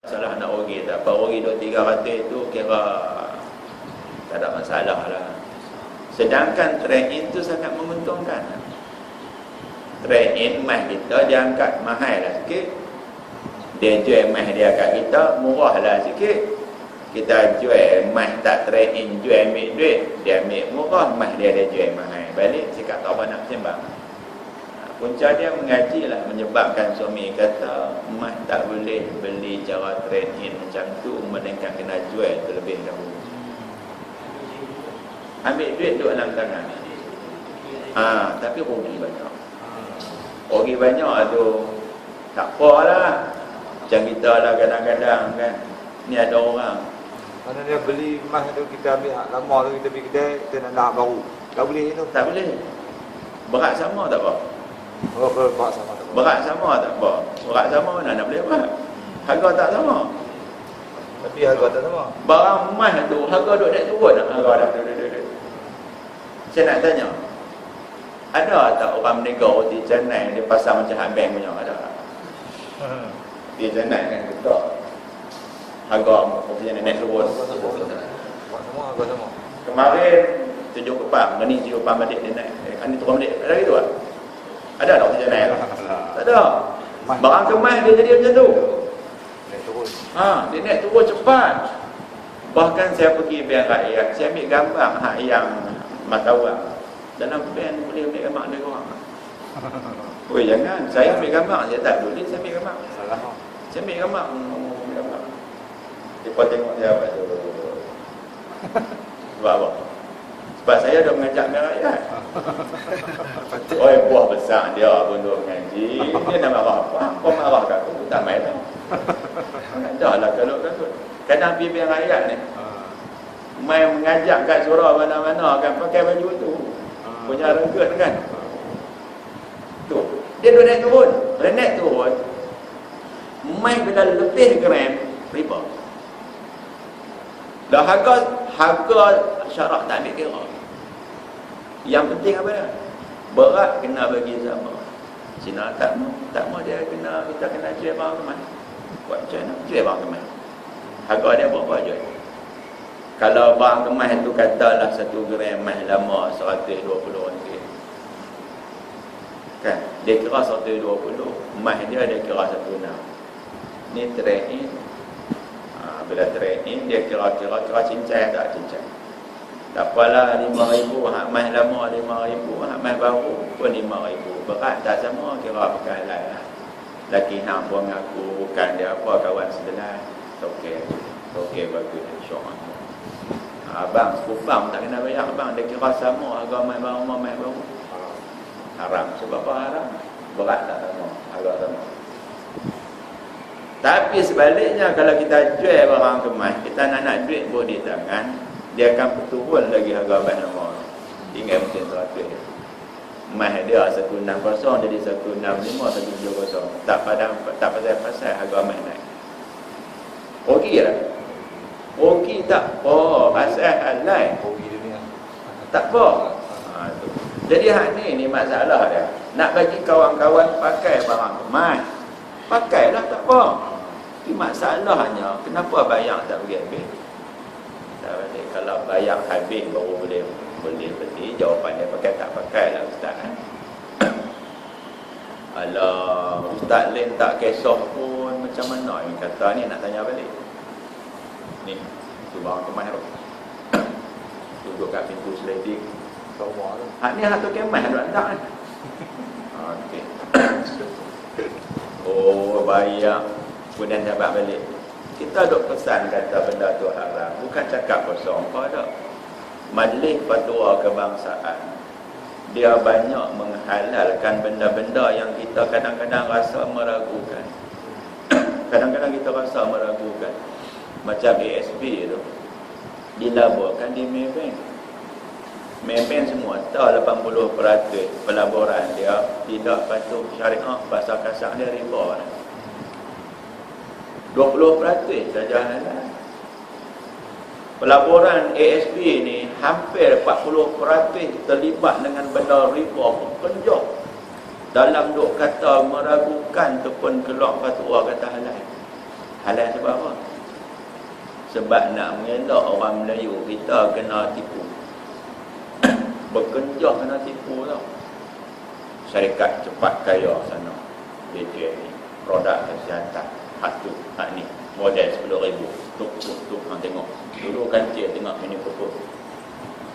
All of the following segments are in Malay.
Masalah nak rugi tak apa, rugi 2-3 ratus tu kira tak ada masalah lah. Sedangkan trade-in tu sangat menguntungkan. Trade-in emas kita dia angkat mahal lah sikit, dia jual emas dia kat kita murah lah sikit. Kita jual emas tak trade-in, jual ambil duit, dia ambil murah, emas dia jual mahal. Balik cakap tak apa nak sembang. Punca dia mengaji lah, menyebabkan suami kata emas tak boleh beli cara trade-in macam tu, melainkan kena jual terlebih dahulu. Ambil duit duduk dalam tangan. Tapi rugi banyak. Rugi banyak tu tak apa lah. Macam kita lah kadang-kadang kan, ni ada orang mana dia beli emas tu, kita ambil hak lama tu, kita pergi kedai, kita nak baru. Tak boleh tu. tak boleh. Berat sama tak apa. Berat sama tak apa. Berat sama tak apa. Berat sama mana nak boleh berat. Harga tak sama. Tapi harga tak sama. Barang emas tu harga duk naik turun tak? Harga dah. Saya nak tanya, ada tak orang berniaga roti canai dia pasang macam hak bank punya? Ada tak? Dia canai kan betul. Harga roti canai naik turun. Harga sama. Kemarin 7 kepang, ni 7 kepang balik dia naik. Ni turun balik. Ada gitu tak? Ada tak roti canai? Tak ada. Barang kemas dia jadi macam tu. Naik turun. Dia naik turun cepat. Bahkan saya pergi bank rakyat, saya ambil gambar hak yang matawang. Dalam bank boleh ambil gambar dia orang. Oi jangan, saya ambil gambar, saya tak boleh saya ambil gambar. Salah. Saya ambil gambar. Dia tengok dia apa tu. Sebab apa? Sebab saya dah mengajak bank rakyat. Oi buah besar dia pun duk mengaji. Dia nak marah apa? Kau marah kat aku tak main lah. Dah lah kalau kadang pergi bank rakyat ni. Main mengajak kat surau mana-mana kan pakai baju tu. Punya renggut kan. Tu. Dia duk naik turun. Bila naik turun, main bila lebih gram riba. Dah harga syarak tak ambil kira. Yang penting apa dia? Berat kena bagi sama. Cina tak mau dia kena, kita kena jual barang kemas. Buat macam mana? Jual barang kemas. Harga dia berapa jual? Kalau barang kemas tu katalah 1 gram emas lama RM120. Kan? Dia kira 120. Emas dia kira 16. Ni trade-in. Bila trade-in dia kira cincai tak cincai. Tak apalah 5,000 hak emas lama 5,000, hak emas baru pun 5,000. Berat tak sama, kira pakai lah. Laki hang pun mengaku bukan dia apa kawan sebelah. Okey bagus insya-Allah. Abang sepupang tak kena bayar abang, dia kira sama harga emas baru. Haram. Sebab apa haram? Berat tak sama, harga sama. Tapi sebaliknya kalau kita jual barang kemas, kita nak duit pun di tangan, dia akan turun lagi harga emas lama. Tinggal mungkin 100. Emas dia 160 jadi 165, 170. Tak pasal harga emas naik. Rugi lah. Rugi tak apa, pasal halal. Rugi dunia. Tak apa. Tu. Jadi hak ni masalah dia. Nak bagi kawan-kawan pakai barang kemas, pakailah tak apa. Tapi masalahnya kenapa bayar tak pergi habis? Tak balik. Kalau bayar habis baru boleh beli. Jawapan dia tak pakai lah ustaz. Alah, ustaz lain tak kisah pun macam mana ni kata ni nak tanya balik. Ni tu barang kemas tu. Duduk kat pintu sliding. Semua tu. Hak ni hak tu kemas duk hantar ni. Okey. Oh, bayar kemudian dapat balik. Kita duk pesan kata benda tu haram, bukan cakap kosong apa dak. Majlis Fatwa Kebangsaan dia banyak menghalalkan benda-benda yang kita kadang-kadang rasa meragukan. Kadang-kadang kita rasa meragukan. Macam ASB tu dilaporkan di Maybank. Maybank semua tahu 80% pelaburan dia tidak patuh syariah, bahasa kasar dia riba. 20% saja halal. Pelaburan ASB ni hampir 40% terlibat dengan benda riba penjok. Dalam duk kata meragukan tu pun keluar fatwa kata halal. Halal sebab apa? Sebab nak mengelak orang Melayu kita kena tipu. Berkenjah kena tipu tau. Syarikat cepat kaya sana, BTN ni, produk kesihatan, hak tu, hak ni, model 10,000. Tuk, hang tengok. Dulu kan cik tengok Mini Cooper.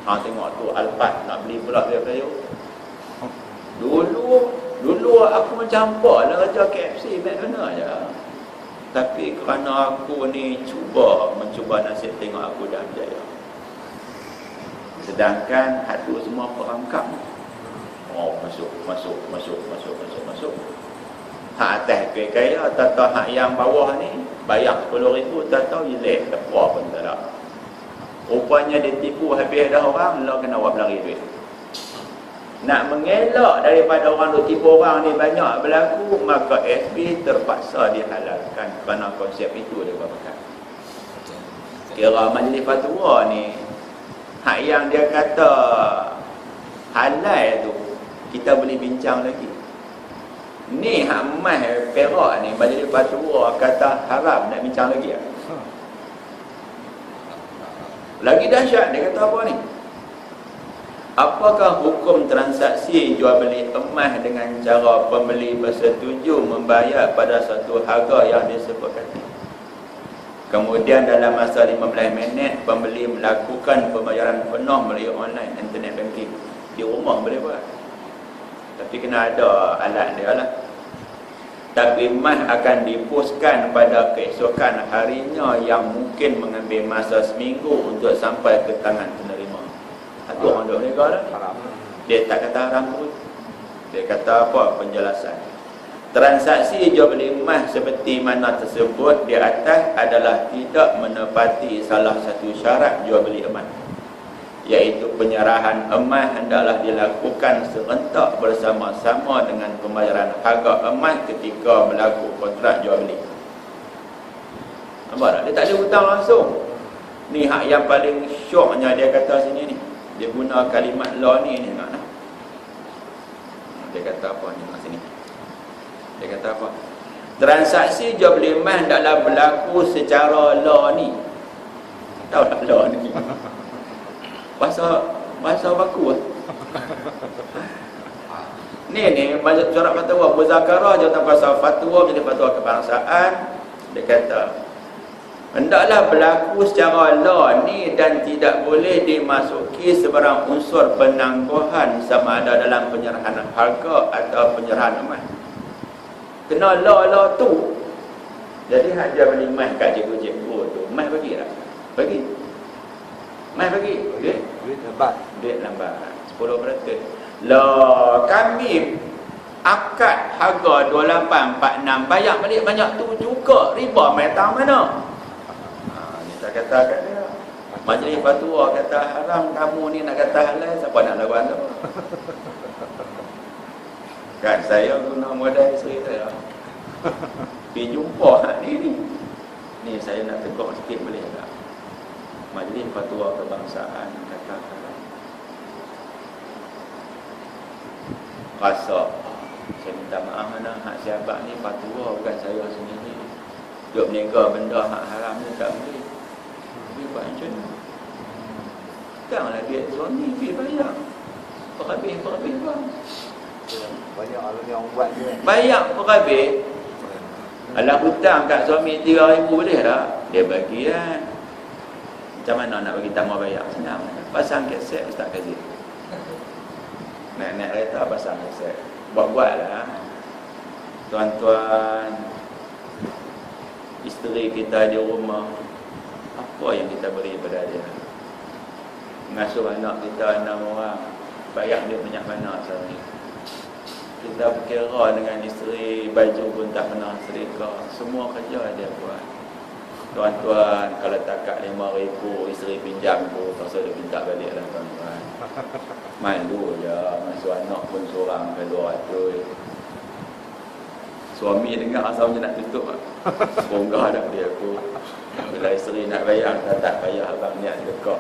Hang tengok tu Alphard nak beli pula dia Melayu. Dulu aku macam apa lah kerja KFC, McDonald je. Tapi kerana aku ni mencuba nasib tengok aku dah berjaya. Sedangkan hatu semua perangkap. Oh, masuk. Hak atas kaya, tak hak yang bawah ni bayar 10,000, tak tahu jelek apa pun tak ada. Rupanya dia tipu habis dah orang, lah kena buat berlari duit. Nak mengelak daripada orang tu tipu orang ni banyak berlaku, maka SB terpaksa dihalalkan kerana konsep itu dia pakai. Kira majlis fatwa ni, hak yang dia kata halal tu kita boleh bincang lagi. Ni hak mah Perak ni majlis fatwa kata haram, nak bincang lagi tak? Lagi dahsyat dia kata apa ni? Apakah hukum transaksi jual beli emas dengan cara pembeli bersetuju membayar pada satu harga yang disepakati? Kemudian dalam masa 15 minit pembeli melakukan pembayaran penuh melalui online internet banking. Di rumah boleh buat. Tapi kena ada alat dia lah. Tapi emas akan dipuskan pada keesokan harinya yang mungkin mengambil masa seminggu untuk sampai ke tangan penerima. Itu orang duk mereka lah. Dia tak kata haram pun. Dia kata apa? Penjelasan. Transaksi jual beli emas seperti mana tersebut di atas adalah tidak menepati salah satu syarat jual beli emas, iaitu penyerahan emas hendaklah dilakukan serentak bersama-sama dengan pembayaran harga emas ketika berlaku kontrak jual beli. Nampak tak? Dia tak ada hutang langsung. Ni hak yang paling syoknya dia kata sini ni. Dia guna kalimat law ni nak. Dia kata apa ni kat sini? Dia kata apa? Transaksi jual beli emas hendaklah berlaku secara law ni. Tahu tak law ni? Bahasa baku lah. Ni surat fatwa Muzakarah Jawatan Kuasa Fatwa menjadi fatwa kebangsaan. Dia kata hendaklah berlaku secara law ni dan tidak boleh dimasuki sebarang unsur penangguhan sama ada dalam penyerahan harga atau penyerahan emas. Kena law tu. Jadi hak jual beli emas kat cikgu-cikgu tu, emas bagi tak? Bagi. Emas bagi. Duit lambat 10%. Lah kami akad harga 2846 bayar balik banyak tu juga, riba metang mana? Ni tak kata kat dia. Majlis fatwa kata haram, kamu ni nak kata halal, siapa nak lawan tu? Kan saya guna modal isteri saya. Pergi jumpa hak ni. Ni saya nak tegur sikit boleh tak? Majlis fatwa kebangsaan kata haram. Rasa saya minta maaf mana hak sahabat ni fatwa bukan saya sendiri. Duk berniaga benda hak haram ni tak boleh. Tapi buat macam ni. Taklah duit suami pergi bayar. Perhabis bang. Banyak orang yang buat je. Bayar perhabis. Alah hutang kat suami 3,000 boleh tak? Dia bagi kan. Macam mana nak bagi tambah bayar? Senang. Pasang kaset Ustaz Kazim. Naik kereta pasang kaset. Buat-buatlah. Tuan-tuan, isteri kita di rumah, apa yang kita beri pada dia? Mengasuh anak kita 6 orang, bayar dia banyak mana sekarang ni? Kita berkira dengan isteri, baju pun tak pernah serika, semua kerja dia buat. Tuan-tuan, kalau takat 5,000 isteri pinjam pun, pasal dia minta balik lah tuan-tuan. Malu je, mengasuh anak pun seorang ke 200. Suami dengar asal macam nak tutup lah. Bonggah dah dia aku. Bila isteri nak bayar, tak bayar abang niat sedekah.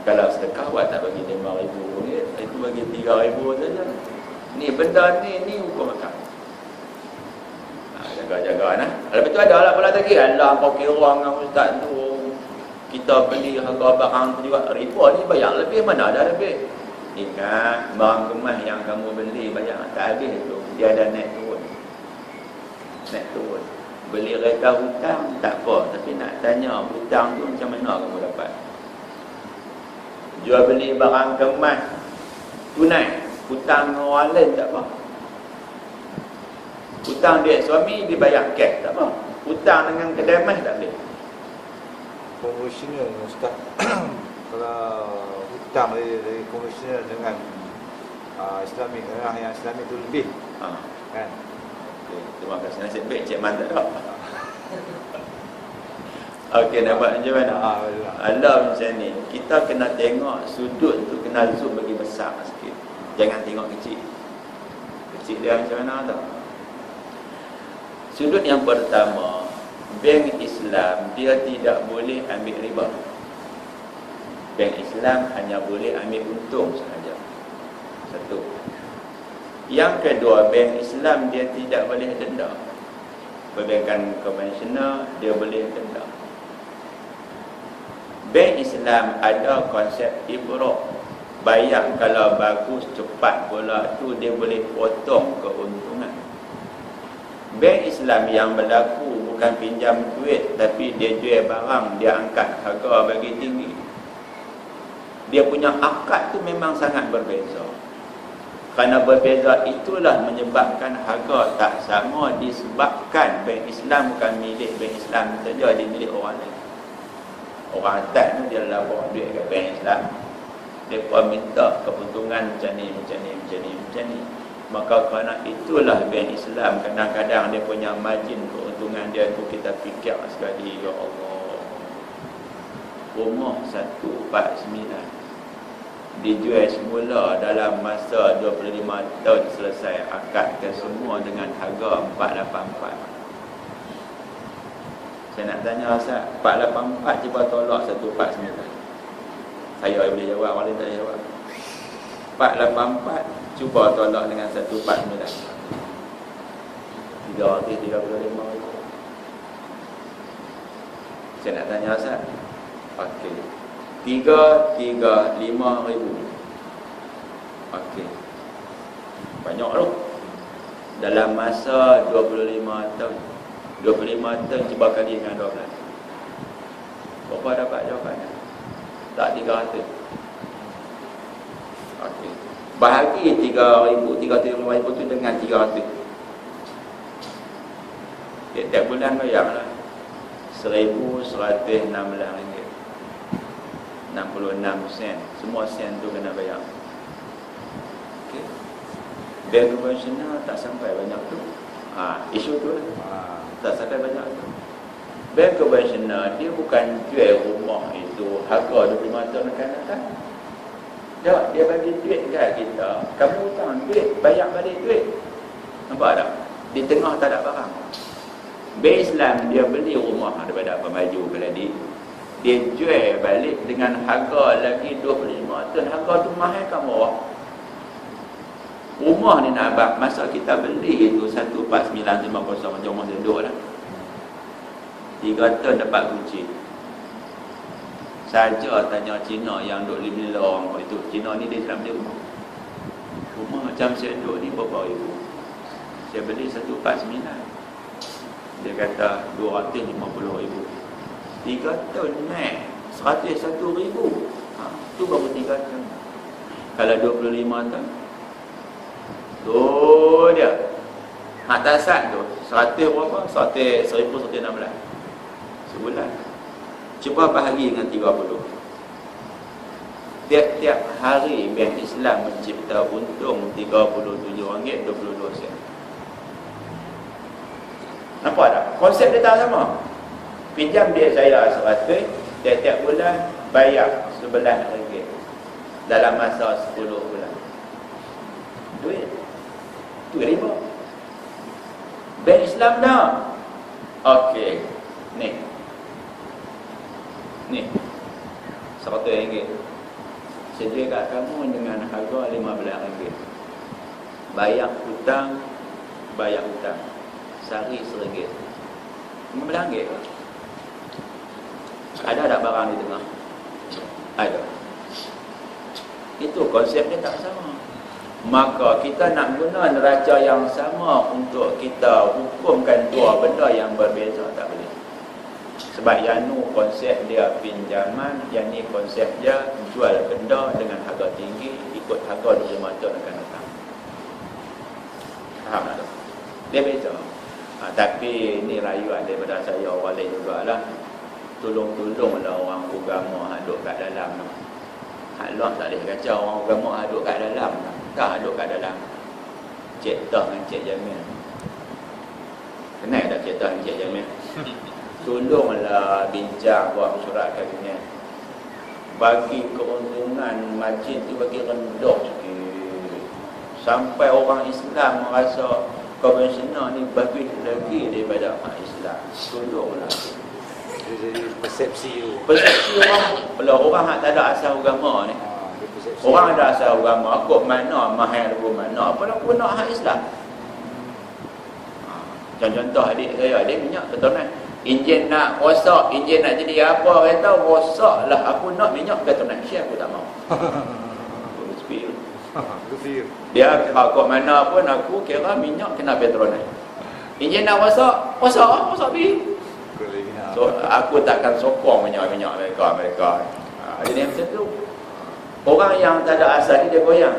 Kalau sedekah buat tak bagi 5,000 ringgit, itu bagi 3,000 saja. Ni benda ni hukum akal. Jaga-jaga nah. Lepas tu ada lah pula lagi. Alah kau kira dengan ustaz tu. Kita beli harga barang tu juga ribu ni bayar lebih, mana ada lebih. Ingat barang kemas yang kamu beli bayar tak habis tu. Dia ada naik turun. Naik turun. Beli kereta hutang tak apa, tapi nak tanya hutang tu macam mana kamu dapat. Jual beli barang kemas tunai, hutang dengan orang lain tak apa. Hutang dia suami dibayar cash tak apa. Hutang dengan kedai mas tak boleh. Konvensional Ustaz. Kalau hutang dari konvensional dengan Islamik, yang Islamik tu lebih kan. Okay, terima kasih. Nasib baik Cik Man tak ada. Okey, nampak macam mana? Allah macam ni. Kita kena tengok sudut tu, kena zoom bagi besar sikit. Jangan tengok kecil. Kecil dia macam mana tak? Sudut yang pertama, bank Islam dia tidak boleh ambil riba. Bank Islam hanya boleh ambil untung sahaja. Satu. Yang kedua, bank Islam dia tidak boleh denda. Perbankan konvensional dia boleh denda. Bank Islam ada konsep ibrah. Bayar kalau bagus cepat pula tu dia boleh potong keuntungan. Bank Islam yang berlaku bukan pinjam duit, tapi dia jual barang, dia angkat harga bagi tinggi. Dia punya akad tu memang sangat berbeza. Kerana berbeza itulah menyebabkan harga tak sama, disebabkan bank Islam bukan milik bank Islam saja, dia milik orang lain. Orang atas tu dia bawa duit kat bank Islam, dia pun minta keuntungan macam ni, macam ni, macam ni, macam ni. Maka kerana itulah bank Islam kadang-kadang dia punya margin keuntungan dia tu kita fikir sekali, ya Allah, rumah 149 dijual semula dalam masa 25 tahun selesai akad ke semua dengan harga 484. Saya nak tanya Ustaz, 484 cuba tolak 149. Saya boleh jawab, orang lain tak boleh jawab. 484 cuba tolak dengan 149. 335. Saya nak tanya Ustaz. Okey. 335,000. Okey. Banyak tu. Dalam masa 25 tahun. 25 tahun cuba kali dengan 12. Berapa dapat jawapannya? Tak 300. Okey. Bahagi 335,000 tu dengan 300. Tiap bulan bayarlah RM1,116. 66 sen. Semua sen tu kena bayar. Okey. Bank konvensional tak sampai banyak tu. Isu tu lah. Tak sampai banyak tu. Bank konvensional dia bukan jual rumah itu harga 25 tahun akan datang. Dia bagi duit kat kita. Kamu hutang duit, bayar balik duit. Nampak tak? Di tengah tak ada barang. Bank Islam dia beli rumah daripada apa maju beladi. Dia jual balik dengan harga lagi 25 tahun. Harga tu mahal kan murah. Rumah ni nak abang, masa kita beli itu 14950 macam rumah duduk lah. 3 tahun dapat kunci. Saja tanya Cina yang duduk beli orang itu. Cina ni dia tak beli rumah. Rumah macam saya duduk ni berapa ribu. Saya beli 149. Dia kata 250,000. 3 tahun naik 101,000. Tu baru 3 tahun. Kalau 25 tahun tu dia atasan tu 100 berapa? 1,116 sebulan. Cuba bahagi dengan 30. Tiap-tiap hari Bank Islam mencipta untung RM37.22. Nampak tak? Konsep dia tak sama. Pinjam dia saya 100, tiap-tiap bulan bayar RM11 dalam masa 10 bulan. Duit. Tu riba. Bank Islam dah. Okey. Ni RM100. Saya jual kat kamu dengan harga RM15. Bayar hutang. Sehari RM1. RM15. Ada tak barang di tengah? Ada. Itu konsepnya tak sama. Maka kita nak guna neraca yang sama untuk kita hukumkan dua benda yang berbeza, tak boleh. Sebab yang ni konsep dia pinjaman, yang ni konsep dia jual benda dengan harga tinggi ikut harga 25 tahun akan datang. Faham tak? Dia beza. Tapi ni rayuan daripada saya orang lain jugalah. Tolong-tolonglah orang agama duduk kat dalam. Allah tak boleh kacau orang agama duduk kat dalam. Tak duduk kat dalam. Cik Tah dengan Cik Jamil. Kenal tak Cik Tah dengan Cik Jamil? Tolonglah bincang buat surat kabinet. Bagi keuntungan masjid tu bagi rendah sikit. Sampai orang Islam merasa konvensional ni bagus lagi daripada orang Islam. Tolonglah. Jadi persepsi tu. Persepsi orang, kalau orang yang tak ada asal agama ni. Orang ada asal agama, kok mana mahal aku mana, apa nak guna hak Islam. Contoh adik saya, dia minyak keturunan. Enjin nak rosak, enjin nak jadi apa, kata rosak lah, aku nak minyak keturunan. Syekh aku tak mau. Dia kira kok mana pun aku kira minyak kena petronan. Enjin nak rosak, rosak pergi. So, aku takkan sokong minyak-minyak mereka. Jadi macam tu. Orang yang tak ada asal ni dia goyang.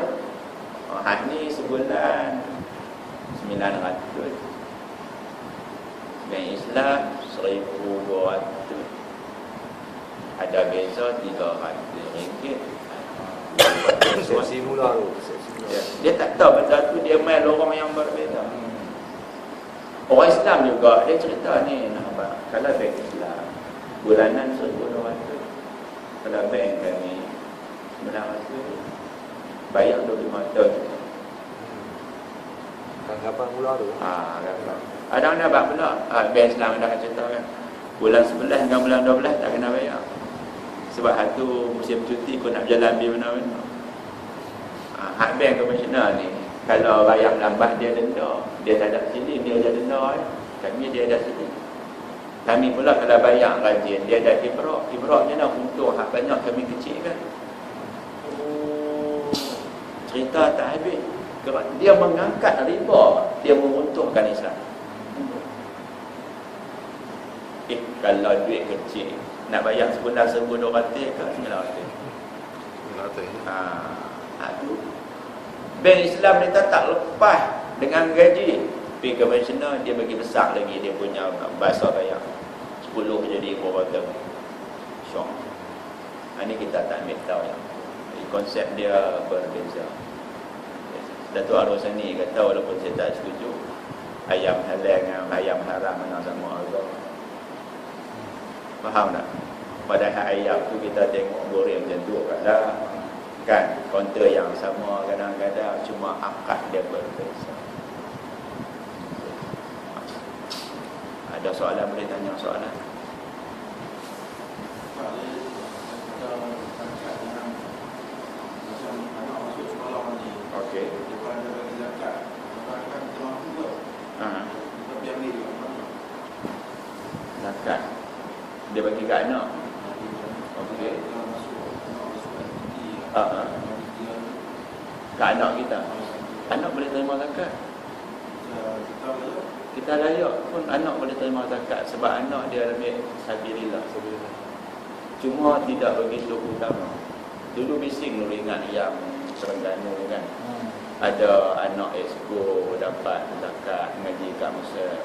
Hak ni sebulan 900. Bank Islam 1,200. Ada beza RM300. Persepsi mula tu. Dia tak tahu benda tu, dia main lorong yang berbeza. Orang Islam juga, dia cerita ni, kalau bank Islam bulanan 1,200, kalau bank kami 900, bayar 25 tahun. Kapan mula tu? Kapan. Ada mana abang pula, bank Islam dah cerita kan, bulan 11 dengan bulan 12 tak kena bayar. Sebab satu musim cuti kau nak berjalan pergi mana-mana. Hak bank konvensional ni, kalau bayar lambat dia denda. Dia tak ada sini, dia ada denda. Kami dia ada sini. Kami pula kalau bayar rajin, dia ada ibrak. Ibraknya nak untung hak banyak kami kecil kan. Cerita tak habis. Dia mengangkat riba, dia menguntungkan Islam. Kalau duit kecil nak bayar sebulan 1,200 ke 900? 900. Aduh. Bank Islam ni tak lepas dengan gaji. Bank konvensional dia bagi besar lagi dia punya bahasa bayar. 10 jadi berapa. Syok. Ini kita tak ambil tahu ya. Konsep dia berbeza. Datuk Ar-Rosani kata walaupun saya tak setuju, ayam halal dengan ayam haram mana sama harga. Faham tak? Padahal ayam tu kita tengok goreng macam tu kan kaunter yang sama, kadang-kadang cuma akad dia berbeza. Ada soalan boleh tanya soalan? Okey. Zakat dia bagi kat anak. Okey. Kat anak kita. Anak boleh terima zakat. Kita layak pun anak boleh terima zakat sebab anak dia lebih sabilillah. Cuma tidak begitu utama. Dulu bising dulu ingat yang Terengganu kan. Ada anak exco dapat zakat ngaji kat Mesir.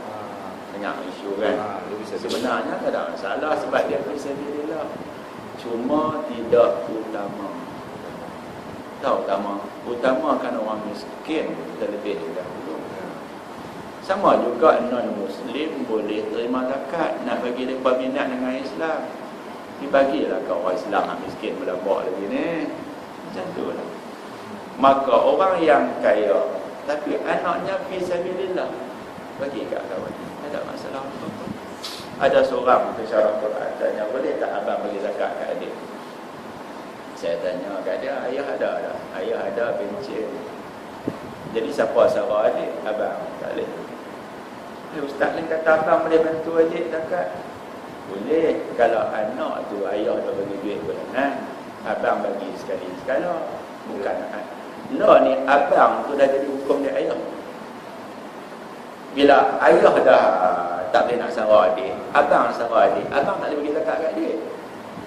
Tengah isu kan. Sebenarnya tak ada masalah sebab dia fisabilillah. Cuma tidak utama. Tak utama. Utamakan orang miskin terlebih dahulu. Sama juga non-Muslim boleh terima zakat. Nak bagi mereka minat dengan Islam, dibagilah ke orang Islam yang miskin berlambak lagi ni. Macam tu lah. Maka orang yang kaya tapi anaknya fisabilillah, bagi kat kawan. Tak ada masalah apa-apa. Ada seorang pesara Quran tanya, boleh tak abang bagi zakat kat adik? Saya tanya kat dia, ayah ada tak? Ayah ada pencen. Jadi siapa sarah adik? Abang tak boleh. Ustaz lain kata abang boleh bantu adik zakat. Boleh kalau anak tu ayah tu bagi duit bulanan, abang bagi sekali-sekala. Bukan lah ni abang tu dah jadi hukum dia ayah. Bila ayah dah tak boleh nak sara adik, abang sara adik, abang tak boleh bagi zakat kat dia.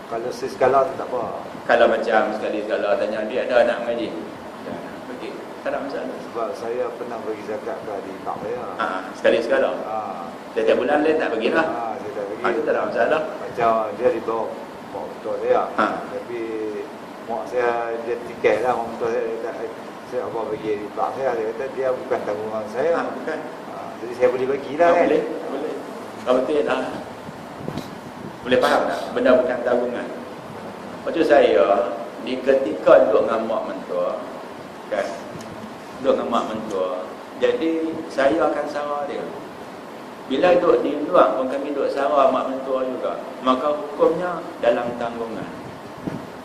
Kalau seskala tu tak apa. Kalau macam sekali-sekala tanya dia ada nak mengaji, dah nak bagi, tak ada masalah. Sebab saya pernah bagi zakat ke adik ipar saya. Sekali-sekala. Setiap bulan dia tak bagilah. Saya tak bagi. Itu tak ada masalah. Macam dia dibawa mak mentua saya. Tapi mak saya dia tiket lah mak mentua saya. Dia tak, saya apa bagi ipar saya. Dia kata dia bukan tanggungan saya. Bukan. Jadi saya boleh bagilah kan. Boleh. Kalau betul lah. Boleh faham tak? Benda bukan tabungan. Macam saya, di ketika duduk dengan mak mentua, kan? Duduk dengan mak mentua, jadi saya akan sara dia. Bila duduk di luar pun kami duduk sara mak mentua juga, maka hukumnya dalam tanggungan.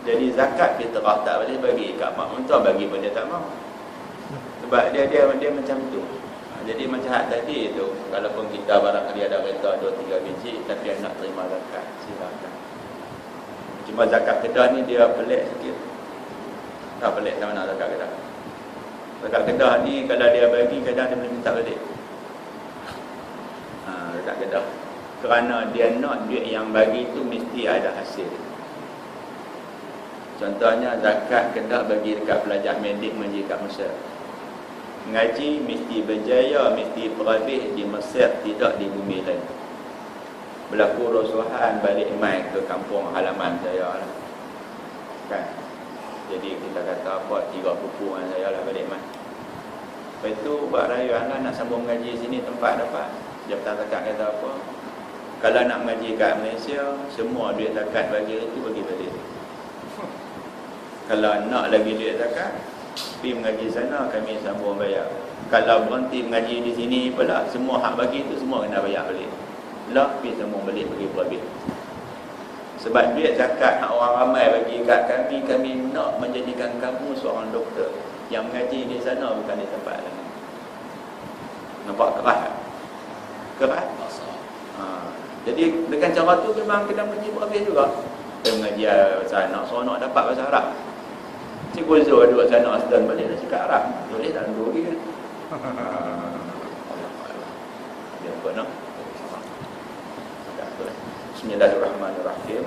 Jadi zakat fitrah tak boleh bagi kat mak mentua, bagi pun dia tak mahu. Sebab dia macam tu. Jadi macam hak tadi tu, kalaupun kita barangkali ada kereta 2-3 biji tapi nak terima zakat, silakan. Cuma zakat Kedah ni dia pelik sikit. Tak pelik sama nak zakat Kedah. Zakat Kedah ni kalau dia bagi, kadang dia boleh minta balik. Zakat Kedah. Kerana dia nak duit yang bagi tu mesti ada hasil. Contohnya zakat Kedah bagi dekat pelajar medik mengaji kat Mesir. Mengaji mesti berjaya, mesti berhabis di Mesir, tidak di bumi lain. Berlaku rosuhan balik mai ke kampung halaman saya lah. Kan? Jadi kita kata apa, 3 pupu dengan saya lah balik mai. Lepas tu buat raya lah nak sambung mengaji sini, tempat dapat. Jabatan zakat kata apa, kalau nak mengaji kat Malaysia, semua duit zakat bagi itu bagi balik. Kalau nak lagi duit zakat, pergi mengaji sana, kami sambung bayar. Kalau berhenti mengaji di sini pula, semua hak bagi itu semua kena bayar balik. Lah, pergi sambung balik, pergi berhabis. Sebab duit zakat hak orang ramai bagi kat kami, kami nak menjadikan kamu seorang doktor yang mengaji di sana, bukan di tempat lain. Nampak keras tak? Keras? Jadi dengan cara tu memang kena mengaji berhabis juga. Dia mengaji bahasa anak, seronok dapat bahasa Arab. Cikgu Zul duduk sana Aslan balik dah cakap Arab. Boleh tak duduk lagi kan? Dia apa nak? Bismillahirrahmanirrahim.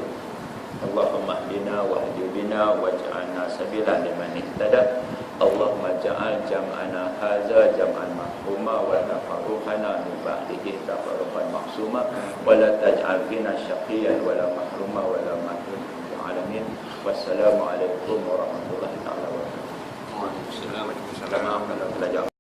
Allahumma hdina wahdi bina waj'alna sabila liman ihtada. Allahumma ja'al jam'ana hadza jam'an mahfuma wa tafarruqana min ba'dihi tafarruqan mahsuma wa la taj'al fina syaqiyyan wa la mahruma wa la mahrum alamin. Wassalamualaikum warahmatullahi wabarakatuh. Waalaikumsalam warahmatullahi wabarakatuh.